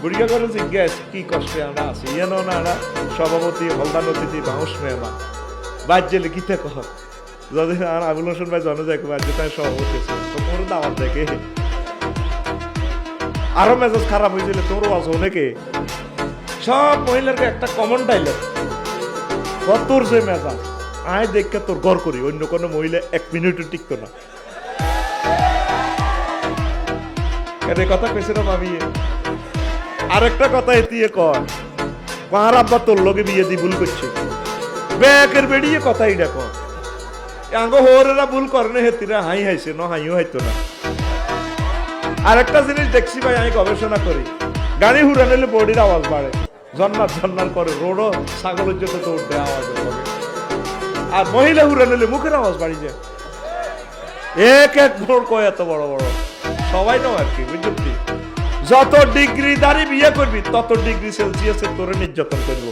বুড়িয়া করে জিজ্ঞাস কি কষ্টে আমরা আছি এন না আমরা সভাপতি হলদান অতিথি বাউস মেহমান বাজ্যে লিখিতে কহ যদি আর আবুল হোসেন ভাই জানো যায় বাজ্যে তাই সভাপতি আছে তোমার দাওয়াত দেখে আরো মেজাজ খারাপ হয়েছিল তোরও আছো অনেকে সব মহিলাকে একটা কমন ডাইলগ তোর যে মেজাজ আয় দেখে তোর গড় করি অন্য কোনো মহিলা 1 মিনিটও টিকতো না কেন কথা কইছে না ভাবি আরেকটা কথা এতিয়ে কর কার আব্বা তোর লগে বিয়ে দি ভুল করছে ব্যাকের বেড়িয়ে কথা এটা কর আঙ্গ হোরেরা ভুল করে না হেতিরা হাই হাইছে ন হাইও হাইতো না আরেকটা জিনিস দেখছি ভাই আমি গবেষণা করি গাড়ি হুরানিলে বডির আওয়াজ বাড়ে জন্নার জন্নার করে রোডও ছাগলের জন্য তো উঠবে আওয়াজ হবে আর মহিলা হুরানিলে মুখের আওয়াজ বাড়ি যায় এক এক ভোর কয় এত বড় বড় সবাই নাও আর কি বুঝলি যত ডিগ্রি দাঁড়ি বিয়ে করবি তত ডিগ্রি সেলসিয়াসে তোরে নির্যাতন করবো